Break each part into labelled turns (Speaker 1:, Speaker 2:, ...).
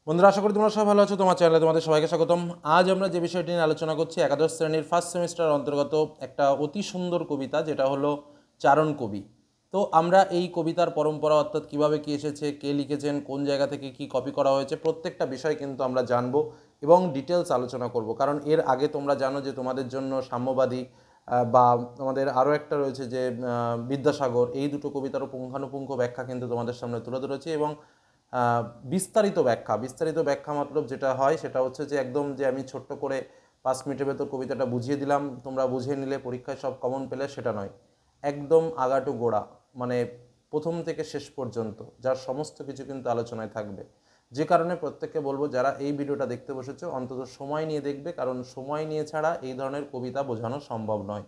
Speaker 1: বন্ধুরা, আশা করি তোমরা সবাই ভালো আছো। তোমার চ্যানেলে তোমাদের সবাইকে স্বাগতম। আজ আমরা যে বিষয়টি নিয়ে আলোচনা করছি, একাদশ শ্রেণীর ফার্স্ট সেমিস্টার অন্তর্গত একটা অতি সুন্দর কবিতা, যেটা হলো চারণ কবি। তো আমরা এই কবিতার পরম্পরা, অর্থাৎ কীভাবে কী এসেছে, কে লিখেছেন, কোন জায়গা থেকে কি কপি করা হয়েছে, প্রত্যেকটা বিষয় কিন্তু আমরা জানবো এবং ডিটেলস আলোচনা করব। কারণ এর আগে তোমরা জানো যে তোমাদের জন্য সাম্যবাদী বা আমাদের আরও একটা রয়েছে যে বিদ্যাসাগর, এই দুটো কবিতারও পুঙ্খানুপুঙ্খ ব্যাখ্যা কিন্তু তোমাদের সামনে তুলে ধরেছি। এবং বিস্তারিত ব্যাখ্যা মতলব যেটা হয় সেটা হচ্ছে যে একদম যে আমি ছোট্ট করে 5 মিনিটের ভেতর কবিতাটা বুঝিয়ে দিলাম, তোমরা বুঝে নিলে, পরীক্ষায় সব কমন পেলে, সেটা নয়। একদম আগা টু গোড়া, মানে প্রথম থেকে শেষ পর্যন্ত যার সমস্ত কিছু কিন্তু আলোচনায় থাকবে। যে কারণে প্রত্যেককে বলবো, যারা এই ভিডিওটা দেখতে বসেছো অন্তত সময় নিয়ে দেখবে, কারণ সময় নিয়ে ছাড়া এই ধরনের কবিতা বোঝানো সম্ভব নয়।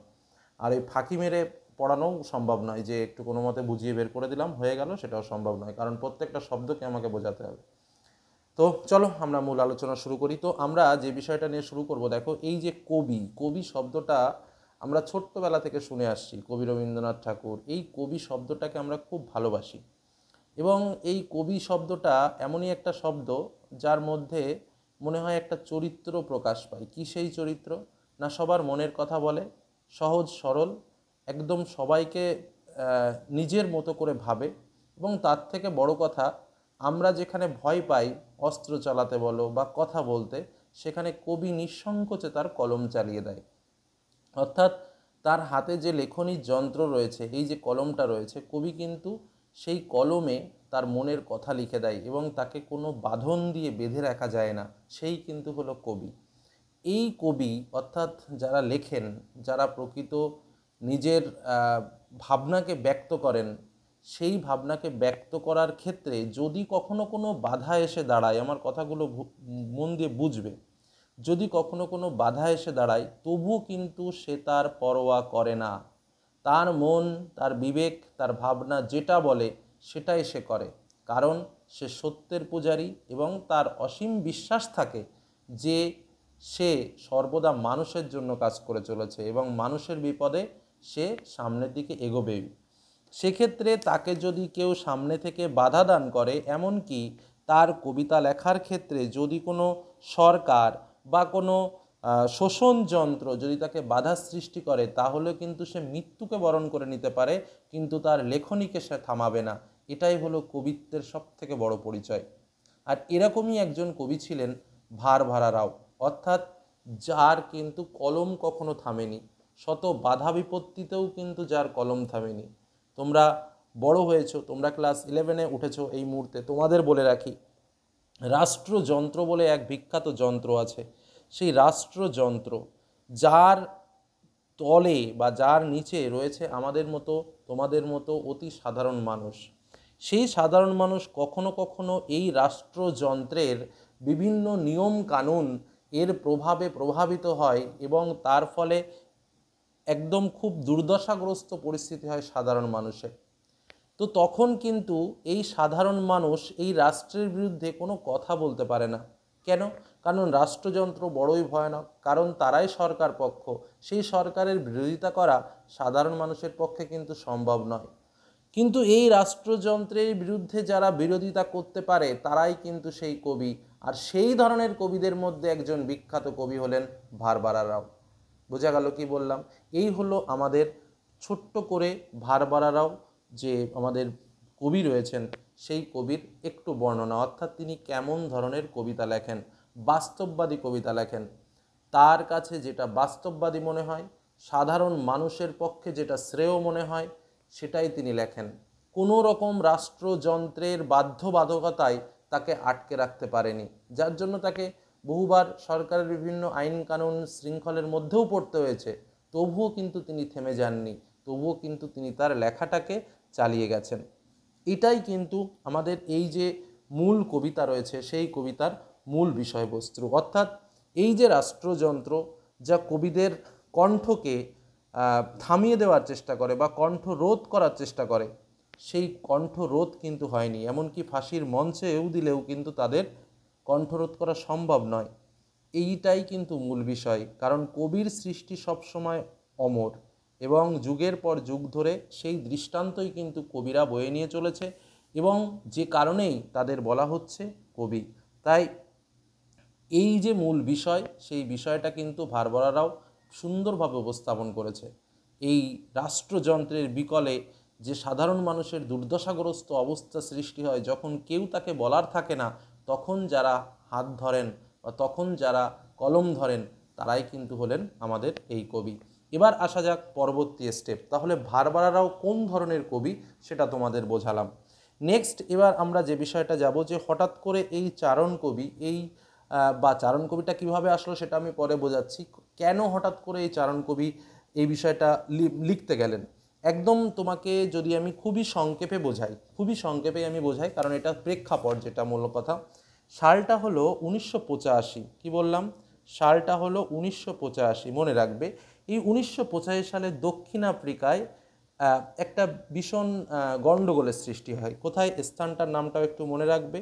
Speaker 1: আর এই ফাঁকি মেরে পড়ানোও সম্ভব নয়, যে একটু কোনো মতে বুঝিয়ে বের করে দিলাম হয়ে গেল, সেটাও সম্ভব নয়, কারণ প্রত্যেকটা শব্দকে আমাকে বোঝাতে হবে। তো চলো আমরা মূল আলোচনা শুরু করি। তো আমরা যে বিষয়টা নিয়ে শুরু করব, দেখো, এই যে কবি, কবি শব্দটা আমরা ছোট্টবেলা থেকে শুনে আসছি। কবি রবীন্দ্রনাথ ঠাকুর, এই কবি শব্দটাকে আমরা খুব ভালোবাসি। এবং এই কবি শব্দটা এমনই একটা শব্দ যার মধ্যে মনে হয় একটা চরিত্র প্রকাশ পায়। কি সেই চরিত্র? না, সবার মনের কথা বলে, সহজ সরল, একদম সবাইকে নিজের মতো করে ভাবে। এবং তার থেকে বড় কথা, আমরা যেখানে ভয় পাই অস্ত্র চালাতে বলো বা কথা বলতে, সেখানে কবি নিঃসংকোচে তার কলম চালিয়ে দেয়। অর্থাৎ তার হাতে যে লেখনির যন্ত্র রয়েছে, এই যে কলমটা রয়েছে, কবি কিন্তু সেই কলমে তার মনের কথা লিখে দেয় এবং তাকে কোনো বাঁধন দিয়ে বেঁধে রাখা যায় না। সেই কিন্তু হলো কবি। এই কবি, অর্থাৎ যারা লেখেন, যারা প্রকৃত নিজের ভাবনাকে ব্যক্ত করেন, সেই ভাবনাকে ব্যক্ত করার ক্ষেত্রে যদি কখনো কোনো বাধা এসে দাঁড়ায়, আমার কথাগুলো মন দিয়ে বুঝবে, যদি কখনো কোনো বাধা এসে দাঁড়ায়, তবুও কিন্তু সে তার পরোয়া করে না। তার মন, তার বিবেক, তার ভাবনা যেটা বলে সেটাই সে করে। কারণ সে সত্যের পূজারী এবং তার অসীম বিশ্বাস থাকে যে সে সর্বদা মানুষের জন্য কাজ করে চলেছে এবং মানুষের বিপদে সে সামনের দিকে এগোবেই। সেক্ষেত্রে তাকে যদি কেউ সামনে থেকে বাধা দান করে, এমনকি তার কবিতা লেখার ক্ষেত্রে যদি কোনো সরকার বা কোনো শোষণ যন্ত্র যদি তাকে বাধা সৃষ্টি করে, তাহলে কিন্তু সে মৃত্যুকে বরণ করে নিতে পারে, কিন্তু তার লেখনীকে সে থামাবে না। এটাই হলো কবিত্বের সবথেকে বড় পরিচয়। আর এরকমই একজন কবি ছিলেন ভারভারা রাও, অর্থাৎ যার কিন্তু কলম কখনো থামেনি, শত বাধা বিপত্তিতেও কিন্তু যার কলম থামেনি। তোমরা বড় হয়েছো, তোমরা ক্লাস 11-এ উঠেছো এই মুহূর্তে, তোমাদের বলে রাখি, রাষ্ট্রযন্ত্র বলে এক বিখ্যাত যন্ত্র আছে। সেই রাষ্ট্রযন্ত্র, যার তলে বা যার নিচে রয়েছে আমাদের মতো, তোমাদের মতো অতি সাধারণ মানুষ। সেই সাধারণ মানুষ কখনো কখনো এই রাষ্ট্রযন্ত্রের বিভিন্ন নিয়ম কানুন এর প্রভাবে প্রভাবিত হয় এবং তার ফলে একদম খুব দুর্দশাগ্রস্ত পরিস্থিতি হয় সাধারণ মানুষের। তো তখন কিন্তু এই সাধারণ মানুষ এই রাষ্ট্রের বিরুদ্ধে কোনো কথা বলতে পারে না। কেন? কারণ রাষ্ট্রযন্ত্র বড়ই ভয়ানক, কারণ তারাই সরকার পক্ষ। সেই সরকারের বিরোধিতা করা সাধারণ মানুষের পক্ষে কিন্তু সম্ভব নয়। কিন্তু এই রাষ্ট্রযন্ত্রের বিরুদ্ধে যারা বিরোধিতা করতে পারে, তারাই কিন্তু সেই কবি। আর সেই ধরনের কবিদের মধ্যে একজন বিখ্যাত কবি হলেন ভারভারা রাও। বোঝা গেল কি বললাম? এই হলো আমাদের ছোট্ট করে ভারভারা রাও যে আমাদের কবি রয়েছেন, সেই কবির একটু বর্ণনা, অর্থাৎ তিনি কেমন ধরনের কবিতা লেখেন। বাস্তববাদী কবিতা লেখেন। তার কাছে যেটা বাস্তববাদী মনে হয়, সাধারণ মানুষের পক্ষে যেটা শ্রেয় মনে হয়, সেটাই তিনি লেখেন। কোনো রকম রাষ্ট্রযন্ত্রের বাধ্যবাধকতায় তাকে আটকে রাখতে পারেনি, যার জন্য তাকে বহুবার সরকারের বিভিন্ন আইন কানুন শৃঙ্খলের মধ্যেও পড়তে হয়েছে। তবুও কিন্তু তিনি থেমে যাননি, তবুও কিন্তু তিনি তার লেখাটাকে চালিয়ে গেছেন। এটাই কিন্তু আমাদের এই যে মূল কবিতা রয়েছে, সেই কবিতার মূল বিষয়বস্তু। অর্থাৎ এই যে রাষ্ট্রযন্ত্র যা কবিদের কণ্ঠকে থামিয়ে দেওয়ার চেষ্টা করে বা কণ্ঠ রোধ করার চেষ্টা করে, সেই কণ্ঠ রোধ কিন্তু হয়নি। এমনকি ফাঁসির মঞ্চেও দিলেও কিন্তু তাদের কণ্ঠরোধ করা সম্ভব নয়। এইটাই কিন্তু মূল বিষয়, কারণ কবির সৃষ্টি সবসময় অমর এবং যুগের পর যুগ ধরে সেই দৃষ্টান্তই কিন্তু কবিরা বয়ে নিয়ে চলেছে এবং যে কারণেই তাদের বলা হচ্ছে কবি। তাই এই যে মূল বিষয়, সেই বিষয়টা কিন্তু ভারবারা রাও সুন্দরভাবে উপস্থাপন করেছে। এই রাষ্ট্রযন্ত্রের বিকলে যে সাধারণ মানুষের দুর্দশাগ্রস্ত অবস্থা সৃষ্টি হয়, যখন কেউ তাকে বলার থাকে না, তখন যারা হাত ধরেন বা তখন যারা কলম ধরেন, তারাই কিন্তু হলেন আমাদের এই কবি। এবার আসা যাক পরবর্তী স্টেপ। তাহলে ভারবারা রাও কোন ধরনের কবি সেটা তোমাদের বোঝালাম। নেক্সট এবার আমরা যে বিষয়টা যাব, যে হঠাৎ করে এই চারণ কবি বা চারণ কবিটা কীভাবে আসলো সেটা আমি পরে বোঝাচ্ছি। কেন হঠাৎ করে এই চারণ কবি এই বিষয়টা লিখতে গেলেন, একদম তোমাকে যদি আমি খুবই সংক্ষেপে বোঝাই, কারণ এটা প্রেক্ষাপট, যেটা মূল কথা। সালটা হলো 1985। কি বললাম? সালটা হলো 1985, মনে রাখবে। এই 1985 সালে দক্ষিণ আফ্রিকায় একটা ভীষণ গণ্ডগোলের সৃষ্টি হয়। কোথায়? স্থানটার নামটাও একটু মনে রাখবে,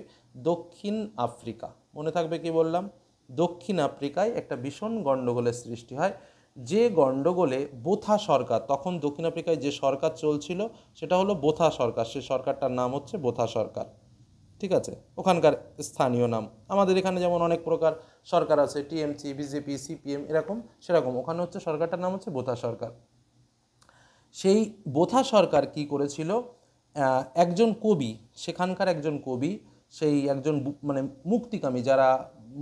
Speaker 1: দক্ষিণ আফ্রিকা। মনে থাকবে কি বললাম? দক্ষিণ আফ্রিকায় একটা ভীষণ গণ্ডগোলের সৃষ্টি হয়, যে গণ্ডগোলে বোথা সরকার, তখন দক্ষিণ আফ্রিকায় যে সরকার চলছিল সেটা হলো বোথা সরকার। সেই সরকারটার নাম হচ্ছে বোথা সরকার, ঠিক আছে? ওখানকার স্থানীয় নাম। আমাদের এখানে যেমন অনেক প্রকার সরকার আছে, টিএমসি, বিজেপি, সিপিএম, এরকম, সেরকম ওখানে হচ্ছে সরকারটার নাম হচ্ছে বোথা সরকার। সেই বোথা সরকার কি করেছিল, একজন কবি, সেখানকার একজন কবি, সেই একজন মানে মুক্তিকামী, যারা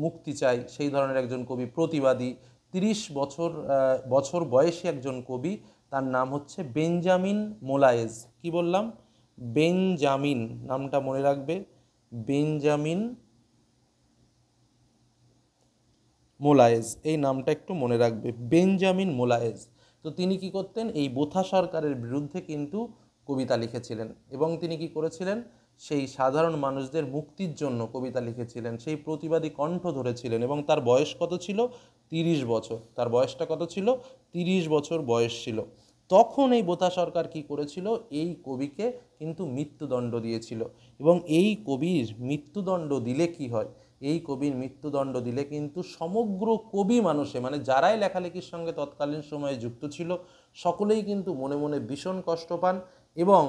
Speaker 1: মুক্তি চায় সেই ধরনের একজন কবি, প্রতিবাদী, 30 বছর বয়সী একজন কবি, তার নাম হচ্ছে বেঞ্জামিন মোলায়েজ। কি বললাম? বেঞ্জামিন, নামটা মনে রাখবে, বেঞ্জামিন মোলায়েজ, এই নামটা একটু মনে রাখবে, বেঞ্জামিন মোলায়েজ। তো তিনি কি করতেন? এই বোথা সরকারের বিরুদ্ধে কিন্তু কবিতা লিখেছিলেন, এবং তিনি কি করেছিলেন? সেই সাধারণ মানুষদের মুক্তির জন্য কবিতা লিখেছিলেন, সেই প্রতিবাদী কণ্ঠ ধরেছিলেন। এবং তার বয়স কত ছিল? 30 বছর। তার বয়সটা কত ছিল? 30 বছর বয়স ছিল। তখন এই বোথা সরকার কি করেছিল? এই কবিকে কিন্তু মৃত্যুদণ্ড দিয়েছিল। এবং এই কবির মৃত্যুদণ্ড দিলে কি হয়? এই কবির মৃত্যুদণ্ড দিলে কিন্তু সমগ্র কবি মানুষে, মানে যারাই লেখালেখির সঙ্গে তৎকালীন সময়ে যুক্ত ছিল, সকলেই কিন্তু মনে মনে ভীষণ কষ্ট পান। এবং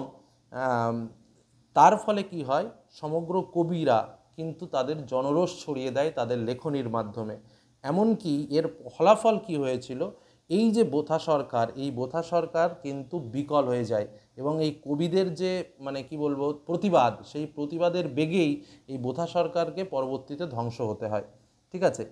Speaker 1: তার ফলে কি হয়? সমগ্র কবিরা কিন্তু তাদের জনরোষ ছড়িয়ে দেয় তাদের লেখনীর মাধ্যমে। এমনকি এর ফলাফল কি হয়েছিল? এই যে বোথা সরকার, এই বোথা সরকার কিন্তু বিকল হয়ে যায়, এবং এই কবিদের যে মানে কি বলবো প্রতিবাদ, সেই প্রতিবাদের বেগেই এই বোথা সরকারকে পরবর্তীতে ধ্বংস হতে হয়, ঠিক আছে?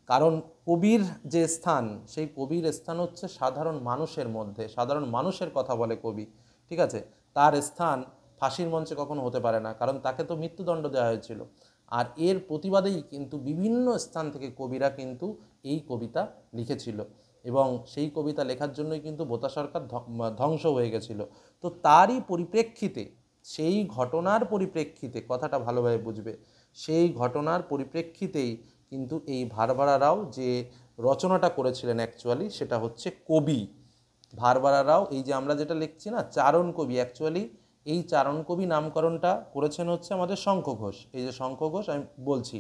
Speaker 1: কারণ কবির যে স্থান, সেই কবির স্থান হচ্ছে সাধারণ মানুষের মধ্যে, সাধারণ মানুষের কথা বলে কবি, ঠিক আছে? তার স্থান ফাঁসির মঞ্চে কখনো হতে পারে না, কারণ তাকে তো মৃত্যুদণ্ড দেওয়া হয়েছিল। আর এর প্রতিবাদেই কিন্তু বিভিন্ন স্থান থেকে কবিরা কিন্তু এই কবিতা লিখেছিল, এবং সেই কবিতা লেখার জন্যই কিন্তু বোথা সরকার ধ্বংস হয়ে গেছিল। তো তারই পরিপ্রেক্ষিতে, সেই ঘটনার পরিপ্রেক্ষিতে, কথাটা ভালোভাবে বুঝবে, সেই ঘটনার পরিপ্রেক্ষিতেই কিন্তু এই ভারবারা রাও যে রচনাটা করেছিলেন, অ্যাকচুয়ালি সেটা হচ্ছে কবি। ভারবারা রাও, এই যে আমরা যেটা লিখছি না চারণ কবি, অ্যাকচুয়ালি এই চারণ কবি নামকরণটা করেছেন হচ্ছে আমাদের শঙ্খ ঘোষ। এই যে শঙ্খ ঘোষ আমি বলছি,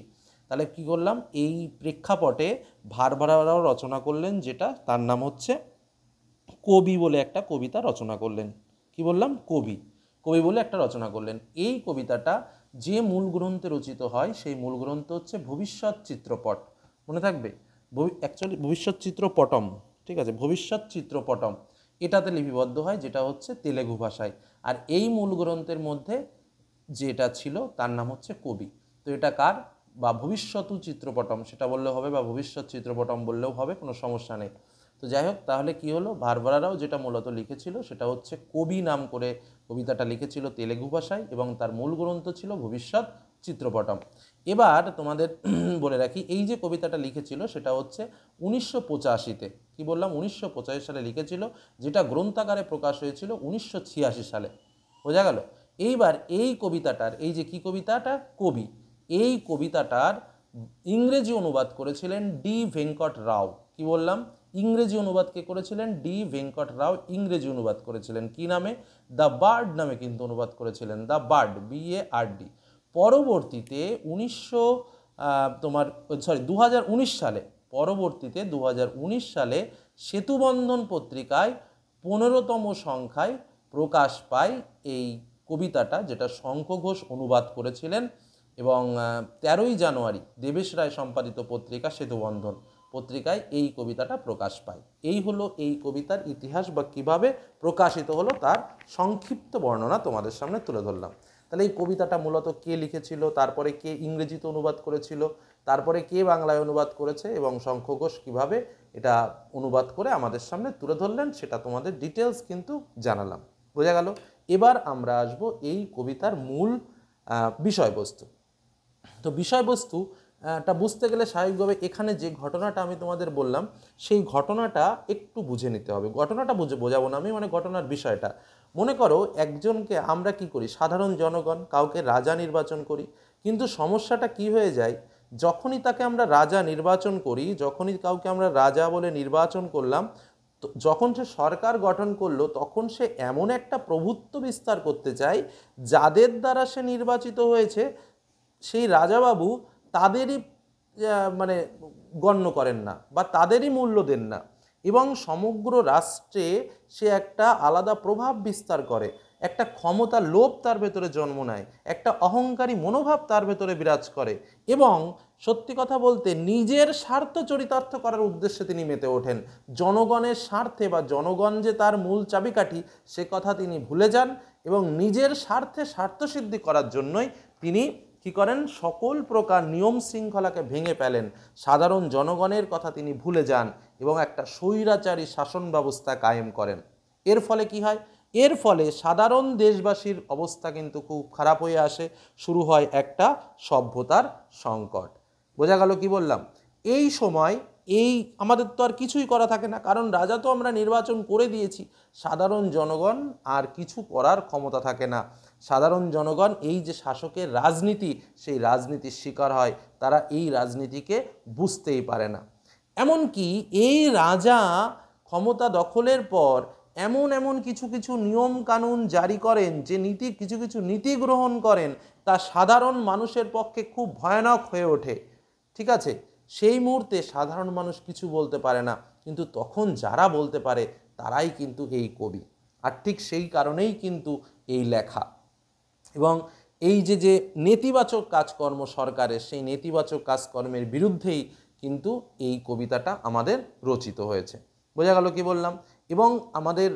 Speaker 1: তাহলে কি করলাম? এই প্রেক্ষাপটে ভারবারা রাও রচনা করলেন, যেটা তার নাম হচ্ছে কবি বলে একটা কবিতা রচনা করলেন। কি বললাম? কবি বলে একটা রচনা করলেন। এই কবিতাটা যে মূল গ্রন্থে রচিত হয়, সেই মূল গ্রন্থ হচ্ছে ভবিষ্যৎ চিত্রপট। মনে থাকবে, অ্যাকচুয়ালি ভবিষ্যৎ চিত্রপটম, ঠিক আছে? ভবিষ্যৎ চিত্রপটম এটাতে লিপিবদ্ধ হয়, যেটা হচ্ছে তেলেগু ভাষায়। আর এই মূল গ্রন্থের মধ্যে যেটা ছিল তার নাম হচ্ছে কবি। তো এটা কার? বা ভবিষ্যৎ চিত্রপটম সেটা বললেও হবে, বা ভবিষ্যৎ চিত্রপটম বললেও হবে, কোনো সমস্যা নেই। তো যাই হোক, তাহলে কি হলো? ভারবারা রাও যেটা মূলত লিখেছিল সেটা হচ্ছে কবি নাম করে কবিতাটা লিখেছিল তেলেগু ভাষায়, এবং তার মূল গ্রন্থ ছিল ভবিষ্যৎ চিত্রপটম। এবার তোমাদের বলে রাখি, এই যে কবিতাটা লিখেছিল সেটা হচ্ছে 1985-তে। কি বললাম? 1985 সালে লিখেছিল, যেটা গ্রন্থাকারে প্রকাশ হয়েছিল 1986 সালে। বোঝা গেল? এইবার এই কবিতাটার, এই যে কি কবিতাটা, কবি, এই কবিতাটার ইংরেজি অনুবাদ করেছিলেন ডি ভেঙ্কট রাও। কি বললাম? ইংরেজি অনুবাদ কে করেছিলেন? ডি ভেঙ্কট রাও ইংরেজি অনুবাদ করেছিলেন। কি নামে? দ্য বার্ড নামে কিন্তু অনুবাদ করেছিলেন, দ্য বার্ড, BARD। পরবর্তীতে 2019 সালে, পরবর্তীতে 2019 সালে সেতুবন্ধন পত্রিকায় 15তম সংখ্যায় প্রকাশ পায় এই কবিতাটা, যেটা শঙ্খ ঘোষ অনুবাদ করেছিলেন। এবং 13ই জানুয়ারি দেবেশ রায় সম্পাদিত পত্রিকা সেতুবন্ধন পত্রিকায় এই কবিতাটা প্রকাশ পায়। এই হলো এই কবিতার ইতিহাস বা কিভাবে প্রকাশিত হলো তার সংক্ষিপ্ত বর্ণনা তোমাদের সামনে তুলে ধরলাম। তাহলে এই কবিতাটা মূলত কে লিখেছিল, তারপরে কে ইংরেজিতে অনুবাদ করেছিল, তারপরে কে বাংলায় অনুবাদ করেছে এবং শঙ্খ ঘোষ কীভাবে এটা অনুবাদ করে আমাদের সামনে তুলে ধরলেন সেটা তোমাদের ডিটেলস কিন্তু জানালাম। বোঝা গেল? এবার আমরা আসবো এই কবিতার মূল বিষয়বস্তু। তো বিষয়বস্তুটা বুঝতে গেলে স্বাভাবিকভাবে এখানে যে ঘটনাটা আমি তোমাদের বললাম সেই ঘটনাটা একটু বুঝে নিতে হবে। ঘটনাটা বোঝাবো না আমি, মানে ঘটনার বিষয়টা। মনে করো একজনকে আমরা কি করি, সাধারণ জনগণ কাউকে রাজা নির্বাচন করি, কিন্তু সমস্যাটা কি হয়ে যায়, যখনই তাকে আমরা রাজা নির্বাচন করি, যখনই কাউকে আমরা রাজা বলে নির্বাচন করলাম, তো যখন সে সরকার গঠন করলো তখন সে এমন একটা প্রভুত্ব বিস্তার করতে চায় যাদের দ্বারা সে নির্বাচিত হয়েছে সেই রাজাবাবু তাদেরই মানে গণ্য করেন না বা তাদেরই মূল্য দেন না, এবং সমগ্র রাষ্ট্রে সে একটা আলাদা প্রভাব বিস্তার করে, একটা ক্ষমতা লোভ তার ভেতরে জন্ম নেয়, একটা অহংকারী মনোভাব তার ভেতরে বিরাজ করে, এবং সত্যি কথা বলতে নিজের স্বার্থ চরিতার্থ করার উদ্দেশ্যে তিনি মেতে ওঠেন। জনগণের স্বার্থে বা জনগণ যে তার মূল চাবিকাঠি সে কথা তিনি ভুলে যান, এবং নিজের স্বার্থে স্বার্থসিদ্ধি করার জন্যই তিনি কি করেন, সকল প্রকার নিয়ম শৃঙ্খলাকে ভেঙে ফেলেন, সাধারণ জনগণের কথা তিনি ভুলে যান এবং একটা স্বৈরাচারী শাসন ব্যবস্থা কায়েম করেন। এর ফলে কি হয়, এর ফলে সাধারণ দেশবাসীর অবস্থা কিন্তু খুব খারাপ হয়ে আসে, শুরু হয় একটা সভ্যতার সংকট। বোঝা গেল কি বললাম? এই সময় এই আমাদের তো আর কিছুই করা থাকে না, কারণ রাজা তো আমরা নির্বাচন করে দিয়েছি, সাধারণ জনগণ আর কিছু করার ক্ষমতা থাকে না। সাধারণ জনগণ এই যে শাসকের রাজনীতি সেই রাজনীতির শিকার হয়, তারা এই রাজনীতিকে বুঝতেই পারে না। এমনকি এই রাজা ক্ষমতা দখলের পর এমন এমন কিছু কিছু নিয়ম কানুন জারি করেন, যে কিছু কিছু নীতি গ্রহণ করেন তা সাধারণ মানুষের পক্ষে খুব ভয়ানক হয়ে ওঠে। ঠিক আছে, সেই মুহূর্তে সাধারণ মানুষ কিছু বলতে পারে না, কিন্তু তখন যারা বলতে পারে তারাই কিন্তু এই কবি। আর ঠিক সেই কারণেই কিন্তু এই লেখা। এবং এই যে নেতিবাচক কাজকর্ম সরকারের, সেই নেতিবাচক কাজকর্মের বিরুদ্ধেই কিন্তু এই কবিতাটা আমাদের রচিত হয়েছে। বোঝা গেল কি বললাম? এবং আমাদের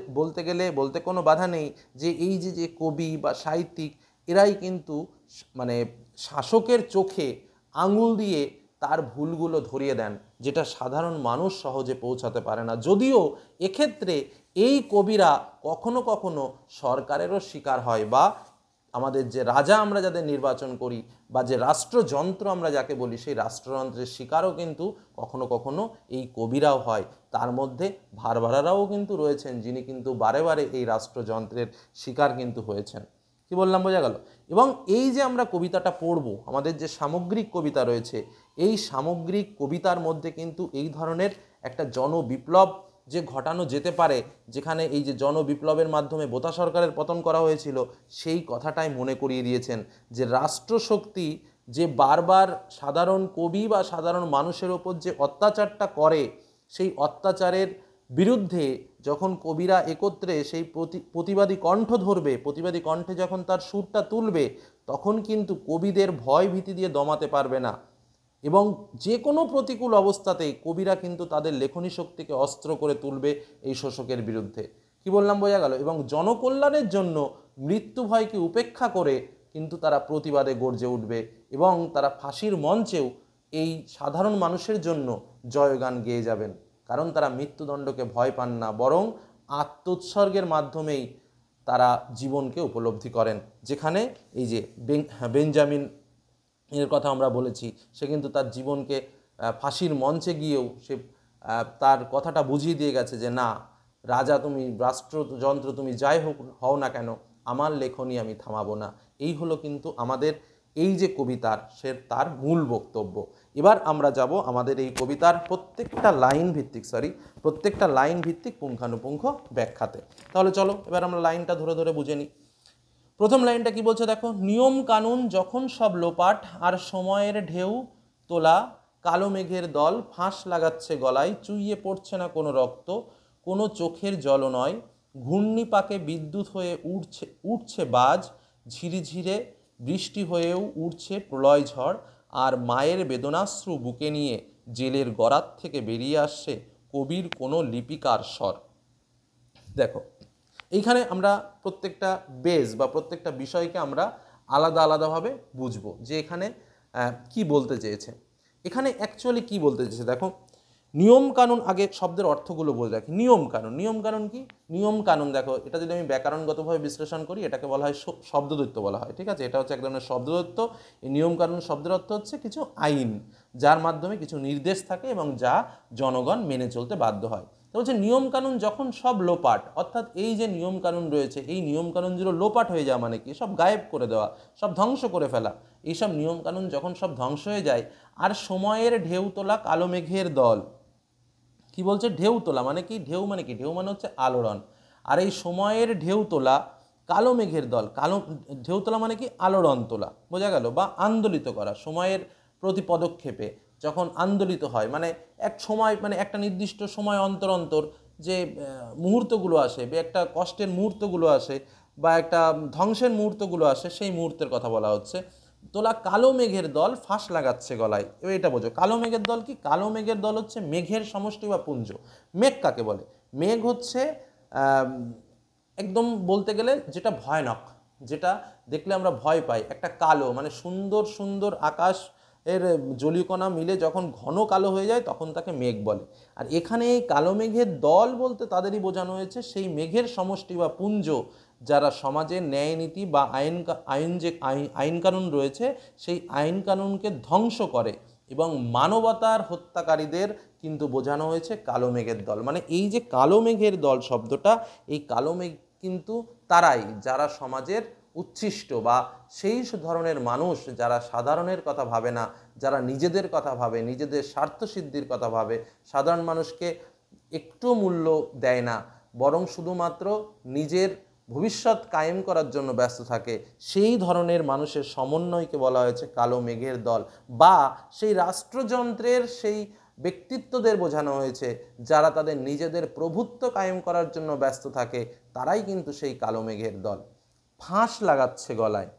Speaker 1: বলতে কোনো বাধা নেই যে এই যে কবি বা সাহিত্যিক এরাই কিন্তু মানে শাসকের চোখে আঙুল দিয়ে তার ভুলগুলো ধরিয়ে দেন, যেটা সাধারণ মানুষ সহজে পৌঁছাতে পারে না। যদিও এক্ষেত্রে এই কবিরা কখনো কখনো সরকারেরও শিকার হয়, বা আমাদের যে রাজা আমরা যাদের নির্বাচন করি বা যে রাষ্ট্রযন্ত্র আমরা যাকে বলি সেই রাষ্ট্রযন্ত্রের শিকারও কিন্তু কখনো কখনো এই কবিরাও হয়। তার মধ্যে ভারবারারাও কিন্তু রয়েছেন, যিনি কিন্তু বারে বারে এই রাষ্ট্রযন্ত্রের শিকার কিন্তু হয়েছেন। কি বললাম, বোঝা গেল? এবং এই যে আমরা কবিতাটা পড়ব, আমাদের যে সামগ্রিক কবিতা রয়েছে, এই সামগ্রিক কবিতার মধ্যে কিন্তু এই ধরনের একটা জনবিপ্লব যে ঘটানো যেতে পারে, যেখানে এই যে জনবিপ্লবের মাধ্যমে বোতা সরকারের পতন করা হয়েছিল, সেই কথাটাই মনে করিয়ে দিয়েছেন যে রাষ্ট্রশক্তি যে বারবার সাধারণ কবি বা সাধারণ মানুষের ওপর যে অত্যাচারটা করে, সেই অত্যাচারের বিরুদ্ধে যখন কবিরা একত্রে সেই প্রতিবাদী কণ্ঠ ধরবে, প্রতিবাদী কণ্ঠে যখন তার সুরটা তুলবে, তখন কিন্তু কবিদের ভয় ভীতি দিয়ে দমাতে পারবে না, এবং যে কোনো প্রতিকূল অবস্থাতেই কবিরা কিন্তু তাদের লেখনী শক্তিকে অস্ত্র করে তুলবে এই শোষকের বিরুদ্ধে। কি বললাম, বোঝা গেল? এবং জনকল্যাণের জন্য মৃত্যু ভয়কে উপেক্ষা করে কিন্তু তারা প্রতিবাদে গর্জে উঠবে, এবং তারা ফাঁসির মঞ্চেও এই সাধারণ মানুষের জন্য জয়গান গেয়ে যাবেন, কারণ তারা মৃত্যুদণ্ডকে ভয় পান না, বরং আত্মোৎসর্গের মাধ্যমেই তারা জীবনকে উপলব্ধি করেন। যেখানে এই যে বেঞ্জামিন এর কথা আমরা বলেছি, সে কিন্তু তার জীবনকে ফাঁসির মঞ্চে গিয়েও সে তার কথাটা বুঝিয়ে দিয়ে গেছে যে না, রাজা তুমি, রাষ্ট্রযন্ত্র তুমি যাই হও না কেন, আমার লেখনী আমি থামাবো না। এই হলো কিন্তু আমাদের এই যে কবিতার তার মূল বক্তব্য। এবার আমরা যাব আমাদের এই কবিতার প্রত্যেকটা লাইন ভিত্তিক পুঙ্খানুপুঙ্খ ব্যাখ্যাতে। তাহলে চলো এবার আমরা লাইনটা ধরে ধরে বুঝে নিই। প্রথম লাইনটা কি বলছে দেখো, নিয়ম কানুন যখন সব লোপাট আর সময়ের ঢেউ তোলা, কালো মেঘের দল ফাঁস লাগাচ্ছে গলায়, চুইয়ে পড়ছে না কোনো রক্ত, কোনো চোখের জল নয়, ঘূর্ণিপাকে বিদ্যুৎ হয়ে উঠছে বাজ, ঝিরিঝিরে বৃষ্টি হয়েও উঠছে প্রলয় ঝড়, আর মায়ের বেদনাশ্রু বুকে নিয়ে জেলের গরাত থেকে বেরিয়ে আসছে কবির কোনো লিপিকার স্বর। দেখো, এইখানে আমরা প্রত্যেকটা বেজ বা প্রত্যেকটা বিষয়কে আমরা আলাদা আলাদাভাবে বুঝবো যে এখানে কি বলতে চেয়েছে। এখানে অ্যাকচুয়ালি কি বলতে চেয়েছে দেখো, নিয়ম কানুন, আগে শব্দের অর্থগুলো বলে রাখি। নিয়ম কানুন, নিয়ম কানুন কি? নিয়ম কানুন দেখো, এটা যদি আমি ব্যাকরণগতভাবে বিশ্লেষণ করি এটাকে বলা হয় শব্দদ্বৈত বলা হয়, ঠিক আছে? এটা হচ্ছে এক ধরনের শব্দদ্বৈত। এই নিয়ম কানুন শব্দের অর্থ হচ্ছে কিছু আইন, যার মাধ্যমে কিছু নির্দেশ থাকে এবং যা জনগণ মেনে চলতে বাধ্য হয়। তো হচ্ছে নিয়ম কানুন যখন সব লোপাট, অর্থাৎ এই যে নিয়ম কানুন রয়েছে এই নিয়ম কানুনগুলো লোপাট হয়ে যাওয়া মানে কি? সব গায়েব করে দেওয়া, সব ধ্বংস করে ফেলা। এইসব নিয়ম কানুন যখন সব ধ্বংস হয়ে যায়, আর সময়ের ঢেউ তোলা কালো মেঘের দল, কি বলছে? ঢেউ তোলা মানে কি? ঢেউ মানে কি? ঢেউ মানে হচ্ছে আলোড়ন। আর এই সময়ের ঢেউ তোলা কালো মেঘের দল, কালো ঢেউ তোলা মানে কি? আলোড়ন তোলা, বোঝা গেল? বা আন্দোলিত করা, সময়ের প্রতি পদক্ষেপে যখন আন্দোলিত হয়, মানে এক সময়, মানে একটা নির্দিষ্ট সময় অন্তর অন্তর যে মুহূর্তগুলো আসে, বা একটা কষ্টের মুহূর্তগুলো আসে, বা একটা ধ্বংসের মুহূর্তগুলো আসে, সেই মুহূর্তের কথা বলা হচ্ছে। তোলা কালো মেঘের দল ফাঁস লাগাচ্ছে গলায়। এবার এটা বোঝো, কালো মেঘের দল কি? কালো মেঘের দল হচ্ছে মেঘের সমষ্টি বা পুঞ্জ। মেঘ কাকে বলে? মেঘ হচ্ছে একদম বলতে গেলে যেটা ভয়ানক, যেটা দেখলে আমরা ভয় পাই, একটা কালো, মানে সুন্দর সুন্দর আকাশ এর জলীয়কণা মিলে যখন ঘন কালো হয়ে যায় তখন তাকে মেঘ বলে। আর এখানে এই কালো মেঘের দল বলতে তাদেরই বোঝানো হয়েছে সেই মেঘের সমষ্টি বা পুঞ্জ, যারা সমাজের ন্যায় নীতি বা আইন কানুন রয়েছে সেই আইন কানুনকে ধ্বংস করে, এবং মানবতার হত্যাকারীদের কিন্তু বোঝানো হয়েছে কালো মেঘের দল। মানে এই যে কালো মেঘের দল শব্দটা, এই কালো মেঘ কিন্তু তারাই যারা সমাজের উচ্ছিষ্ট বা সেই ধরনের মানুষ যারা সাধারণের কথা ভাবে না, যারা নিজেদের কথা ভাবে, নিজেদের স্বার্থসিদ্ধির কথা ভাবে, সাধারণ মানুষকে একটু মূল্য দেয় না, বরং শুধুমাত্র নিজের ভবিষ্যৎ কায়েম করার জন্য ব্যস্ত থাকে, সেই ধরনের মানুষের সমন্বয়কে বলা হয়েছে কালো মেঘের দল। বা সেই রাষ্ট্রযন্ত্রের সেই ব্যক্তিত্বদের বোঝানো হয়েছে যারা তাদের নিজেদের প্রভুত্ব কায়েম করার জন্য ব্যস্ত থাকে, তারাই কিন্তু সেই কালো মেঘের দল। ফাঁস লাগাচ্ছে গলায়,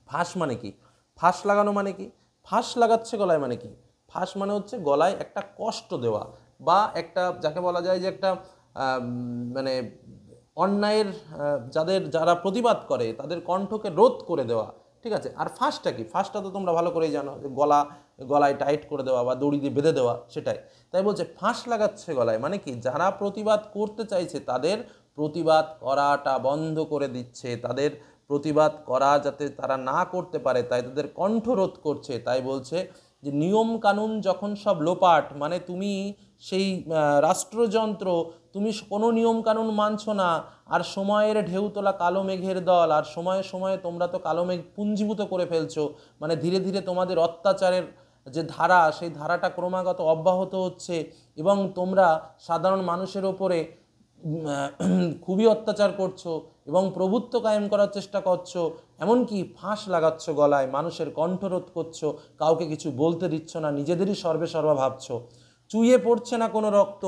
Speaker 1: ফাঁস মানে কি? ফাঁস লাগানো মানে কি? ফাঁস লাগাচ্ছে গলায় মানে কি? ফাঁস মানে হচ্ছে গলায় একটা কষ্ট দেওয়া, বা একটা যাকে বলা যায় যে একটা মানে অন্যায়ের যারা প্রতিবাদ করে তাদের কণ্ঠকে রোধ করে দেওয়া, ঠিক আছে? আর ফাঁসটা কি? ফাঁসটা তো তোমরা ভালো করেই জানো, যে গলায় টাইট করে দেওয়া বা দড়ি দিয়ে বেঁধে দেওয়া, সেটাই। তাই বলছে ফাঁস লাগাচ্ছে গলায় মানে কি? যারা প্রতিবাদ করতে চাইছে তাদের প্রতিবাদ করাটা বন্ধ করে দিচ্ছে, তাদের প্রতিবাদ করা যাতে তারা না করতে পারে তাই তাদের কণ্ঠরোধ করছে। তাই বলছে যে নিয়ম কানুন যখন সব লোপাট, মানে তুমি সেই রাষ্ট্রযন্ত্র, তুমি কোনো নিয়ম কানুন মানছো না, আর সময়ের ঢেউ তোলা কালো মেঘের দল, আর সময়ে সময়ে তোমরা তো কালো মেঘ পুঞ্জীভূত করে ফেলছো, মানে ধীরে ধীরে তোমাদের অত্যাচারের যে ধারা সেই ধারাটা ক্রমাগত অব্যাহত হচ্ছে, এবং তোমরা সাধারণ মানুষের ওপরে খুবই অত্যাচার করছো এবং প্রভুত্ব কায়েম করার চেষ্টা করছো, এমনকি ফাঁস লাগাচ্ছ গলায়, মানুষের কণ্ঠরোধ করছো, কাউকে কিছু বলতে দিচ্ছ না, নিজেদেরই সর্বে সর্বা ভাবছো। চুইয়ে পড়ছে না কোনো রক্ত,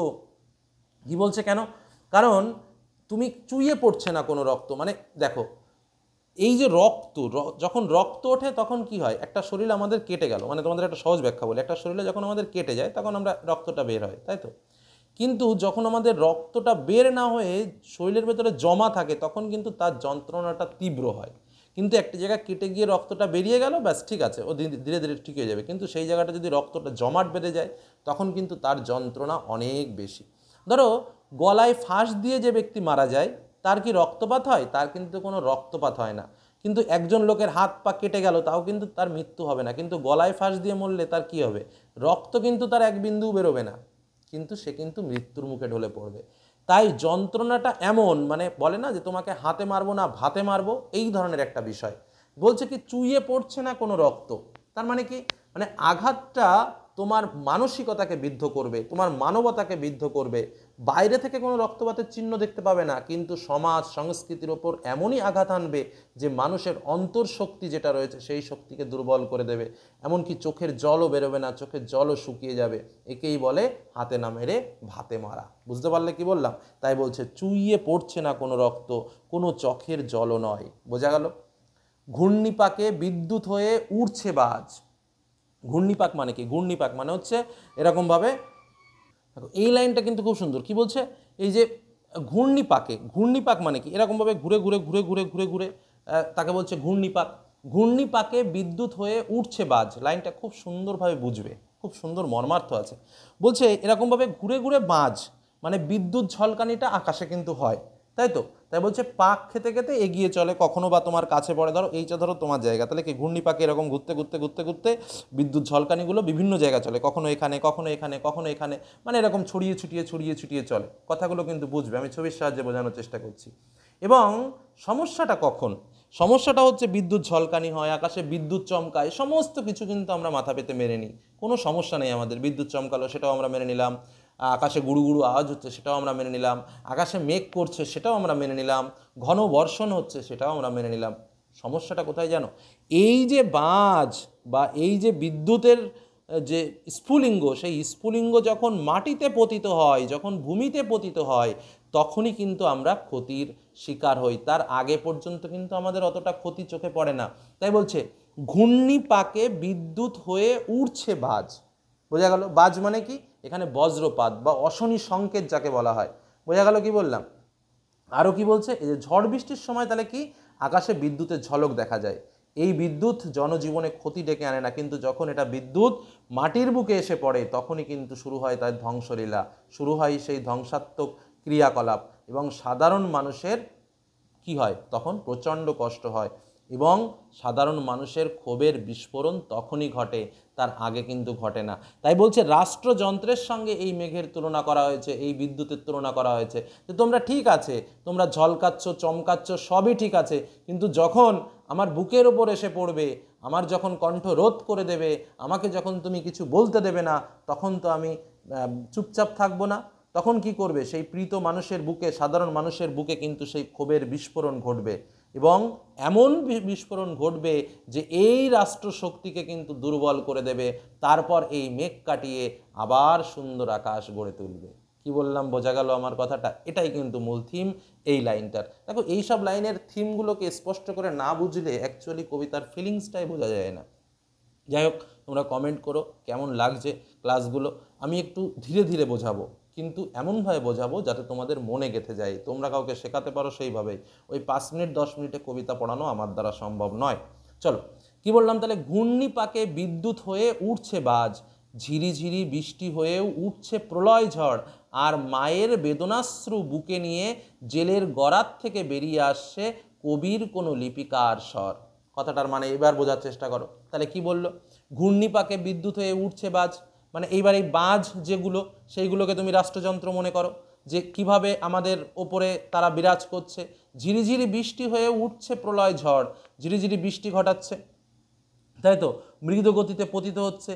Speaker 1: কি বলছে কেন? কারণ তুমি চুইয়ে পড়ছে না কোনো রক্ত, মানে দেখো এই যে রক্ত, যখন রক্ত ওঠে তখন কি হয়? একটা শরীর আমাদের কেটে গেল, মানে তোমাদের একটা সহজ ব্যাখ্যা বলি, একটা শরীরে যখন আমাদের কেটে যায় তখন আমরা রক্তটা বের হয়, তাই তো? কিন্তু যখন আমাদের রক্তটা বের না হয়ে শরীরের ভেতরে জমা থাকে তখন কিন্তু তার যন্ত্রণাটা তীব্র হয়। কিন্তু একটা জায়গায় কেটে গিয়ে রক্তটা বেরিয়ে গেল, ব্যাস ঠিক আছে, ও ধীরে ধীরে ঠিক হয়ে যাবে। কিন্তু সেই জায়গাটা যদি রক্তটা জমাট বেঁধে যায় তখন কিন্তু তার যন্ত্রণা অনেক বেশি। ধরো গলায় ফাঁস দিয়ে যে ব্যক্তি মারা যায় তার কি রক্তপাত হয়? তার কিন্তু কোনো রক্তপাত হয় না। কিন্তু একজন লোকের হাত পা কেটে গেল তাও কিন্তু তার মৃত্যু হবে না, কিন্তু গলায় ফাঁস দিয়ে মরলে তার কি হবে? রক্ত কিন্তু তার এক বিন্দুও বেরোবে না, কিন্তু সে কিন্তু মৃত্যুর মুখে ঢলে পড়বে। তাই যন্ত্রণাটা এমন, মানে বলে না যে তোমাকে হাতে মারবো না ভাতে মারবো, এই ধরনের একটা বিষয়। বলছে কি চুইয়ে পড়ছে না কোনো রক্ত, তার মানে কি? মানে আঘাতটা তোমার মানসিকতাকে বিদ্ধ করবে, তোমার মানবতাকে বিদ্ধ করবে। বাইরে থেকে কোনো রক্তপাতের চিহ্ন দেখতে পাবে না, কিন্তু সমাজ সংস্কৃতির ওপর এমনই আঘাত আনবে যে মানুষের অন্তর্শক্তি যেটা রয়েছে সেই শক্তিকে দুর্বল করে দেবে, এমনকি চোখের জলও বেরোবে না, চোখের জলও শুকিয়ে যাবে। একেই বলে হাতে না মেরে ভাতে মারা। বুঝতে পারলে কি বললাম? তাই বলছে চুইয়ে পড়ছে না কোনো রক্ত, কোনো চোখের জলও নয়। বোঝা গেল? ঘূর্ণিপাকে বিদ্যুৎ হয়ে উড়ছে বাজ। ঘূর্ণিপাক মানে কি? ঘূর্ণিপাক মানে হচ্ছে এরকমভাবে, দেখো এই লাইনটা কিন্তু খুব সুন্দর। কি বলছে? এই যে ঘূর্ণিপাকে, ঘূর্ণিপাক মানে কি? এরকমভাবে ঘুরে ঘুরে ঘুরে ঘুরে ঘুরে ঘুরে তাকে বলছে ঘূর্ণিপাক। ঘূর্ণিপাকে বিদ্যুৎ হয়ে উঠছে বাজ, লাইনটা খুব সুন্দরভাবে বুঝবে, খুব সুন্দর মর্মার্থ আছে। বলছে এরকমভাবে ঘুরে ঘুরে বাজ মানে বিদ্যুৎ ঝলকানিটা আকাশে কিন্তু হয়, তাই তো? তাই বলছে পাক খেতে খেতে এগিয়ে চলে, কখনো বা তোমার কাছে পড়ে, ধরো এইটা ধরো তোমার জায়গা, তাহলে কি ঘূর্ণিপাকে এরকম ঘুরতে ঘুরতে ঘুরতে ঘুরতে বিদ্যুৎ ঝলকানিগুলো বিভিন্ন জায়গায় চলে, কখনো এখানে কখনো এখানে কখনো এখানে, মানে এরকম ছড়িয়ে ছুটিয়ে ছড়িয়ে ছুটিয়ে চলে। কথাগুলো কিন্তু বুঝবে, আমি ছবির সাহায্যে বোঝানোর চেষ্টা করছি। এবং সমস্যাটা কখন? সমস্যাটা হচ্ছে বিদ্যুৎ ঝলকানি হয়, আকাশে বিদ্যুৎ চমকায়, সমস্ত কিছু কিন্তু আমরা মাথা পেতে মেনে নিই, কোনো সমস্যা নেই আমাদের। বিদ্যুৎ চমকালো সেটাও আমরা মেনে নিলাম, আকাশে গুড়ু গুড়ু আওয়াজ হচ্ছে সেটাও আমরা মেনে নিলাম, আকাশে মেঘ করছে সেটাও আমরা মেনে নিলাম, ঘন বর্ষণ হচ্ছে সেটাও আমরা মেনে নিলাম। সমস্যাটা কোথায় জানো? এই যে বাজ বা এই যে বিদ্যুতের যে স্ফুলিঙ্গ, সেই স্ফুলিঙ্গ যখন মাটিতে পতিত হয়, যখন ভূমিতে পতিত হয়, তখনই কিন্তু আমরা ক্ষতির শিকার হই। তার আগে পর্যন্ত কিন্তু আমাদের অতটা ক্ষতি চোখে পড়ে না। তাই বলছে ঘূর্ণিপাকে বিদ্যুৎ হয়ে উড়ছে বাজ। বোঝা গেল? বাজ মানে কি? এখানে বজ্রপাত বা অশনি সংকেত যাকে বলা হয়। বোঝা গেল কি বললাম? আরও কি বলছে? এই যে ঝড় বৃষ্টির সময় তাহলে কি আকাশে বিদ্যুতের ঝলক দেখা যায়। এই বিদ্যুৎ জনজীবনে ক্ষতি ডেকে আনে না, কিন্তু যখন এটা বিদ্যুৎ মাটির বুকে এসে পড়ে তখনই কিন্তু শুরু হয় তার ধ্বংসলীলা, শুরু হয় সেই ধ্বংসাত্মক ক্রিয়াকলাপ, এবং সাধারণ মানুষের কি হয় তখন? প্রচণ্ড কষ্ট হয়, এবং সাধারণ মানুষের ক্ষোভের বিস্ফোরণ তখনই ঘটে, তার আগে কিন্তু ঘটে না। তাই বলছে রাষ্ট্রযন্ত্রের সঙ্গে এই মেঘের তুলনা করা হয়েছে, এই বিদ্যুতের তুলনা করা হয়েছে, যে তোমরা ঠিক আছে, তোমরা ঝলকাচ্ছ চমকাচ্ছ সবই ঠিক আছে, কিন্তু যখন আমার বুকের ওপর এসে পড়বে, আমার যখন কণ্ঠ রোধ করে দেবে, আমাকে যখন তুমি কিছু বলতে দেবে না, তখন তো আমি চুপচাপ থাকবো না। তখন কি করবে? সেই প্রীত মানুষের বুকে, সাধারণ মানুষের বুকে কিন্তু সেই ক্ষোভের বিস্ফোরণ ঘটবে, এবং এমন বিস্ফোরণ ঘটবে যে এই রাষ্ট্রশক্তিকে কিন্তু দুর্বল করে দেবে। তারপর এই মেঘ কাটিয়ে আবার সুন্দর আকাশ গড়ে তুলবে। কি বললাম? বোঝা গেল আমার কথাটা? এটাই কিন্তু মূল থিম এই লাইনটার। দেখো এইসব লাইনের থিমগুলোকে স্পষ্ট করে না বুঝলে অ্যাকচুয়ালি কবিতার ফিলিংসটাই বোঝা যায় না। যাই হোক, তোমরা কমেন্ট করো কেমন লাগছে ক্লাসগুলো। আমি একটু ধীরে ধীরে বোঝাবো, কিন্তু এমনভাবে বোঝাবো যাতে তোমাদের মনে গেঁথে যায়, তোমরা কাউকে শেখাতে পারো সেইভাবেই। ওই 5 মিনিট 10 মিনিটে কবিতা পড়ানো আমার দ্বারা সম্ভব নয়। চলো, কি বললাম তাহলে? ঘূর্ণিপাকে বিদ্যুৎ হয়ে উঠছে বাজ, ঝিরিঝিরি বৃষ্টি হয়েও উঠছে প্রলয় ঝড়, আর মায়ের বেদনাশ্রু বুকে নিয়ে জেলের গরাত থেকে বেরিয়ে আসছে কবির কোনো লিপিকার স্বর। কথাটার মানে এবার বোঝার চেষ্টা করো। তাহলে কি বললো? ঘূর্ণিপাকে বিদ্যুৎ হয়ে উঠছে বাজ, মানে এইবার এই বাজ যেগুলো, সেইগুলোকে তুমি রাষ্ট্রযন্ত্র মনে করো, যে কিভাবে আমাদের ওপরে তারা বিরাজ করছে। ঝিরিঝিরি বৃষ্টি হয়ে উঠছে প্রলয় ঝড়, ঝিরিঝিরি বৃষ্টি ঘটাচ্ছে, তাই তো? মৃদু গতিতে পতিত হচ্ছে,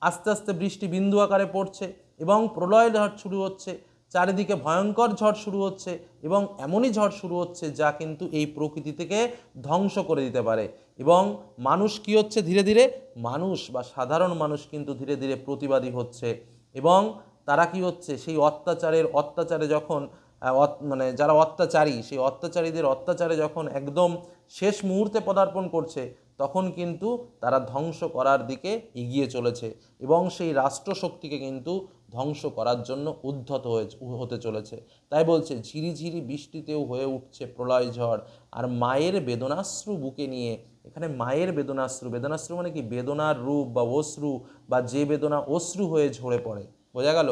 Speaker 1: আস্তে আস্তে বৃষ্টি বিন্দু আকারে পড়ছে, এবং প্রলয় ঝড় শুরু হচ্ছে, চারিদিকে ভয়ঙ্কর ঝড় শুরু হচ্ছে, এবং এমনই ঝড় শুরু হচ্ছে যা কিন্তু এই প্রকৃতি থেকে ধ্বংস করে দিতে পারে। এবং মানুষ কি হচ্ছে? ধীরে ধীরে মানুষ বা সাধারণ মানুষ কিন্তু ধীরে ধীরে প্রতিবাদী হচ্ছে, এবং তারা কি হচ্ছে? সেই অত্যাচারে যখন মানে যারা অত্যাচারী, সেই অত্যাচারীদের অত্যাচারে যখন একদম শেষ মুহূর্তে পদার্পণ করছে, তখন কিন্তু তারা ধ্বংস করার দিকে এগিয়ে চলেছে, এবং সেই রাষ্ট্রশক্তিকে কিন্তু ধ্বংস করার জন্য উদ্ধত হতে চলেছে। তাই বলছে ঝিরিঝিরি বৃষ্টিতেও হয়ে উঠছে প্রলয় ঝড়, আর মায়ের বেদনাশ্রু বুকে নিয়ে। এখানে মায়ের বেদনাশ্রু, বেদনাশ্রু মানে কি? বেদনার রূপ বা অশ্রু, বা যে বেদনা অশ্রু হয়ে ঝরে পড়ে। বোঝা গেল?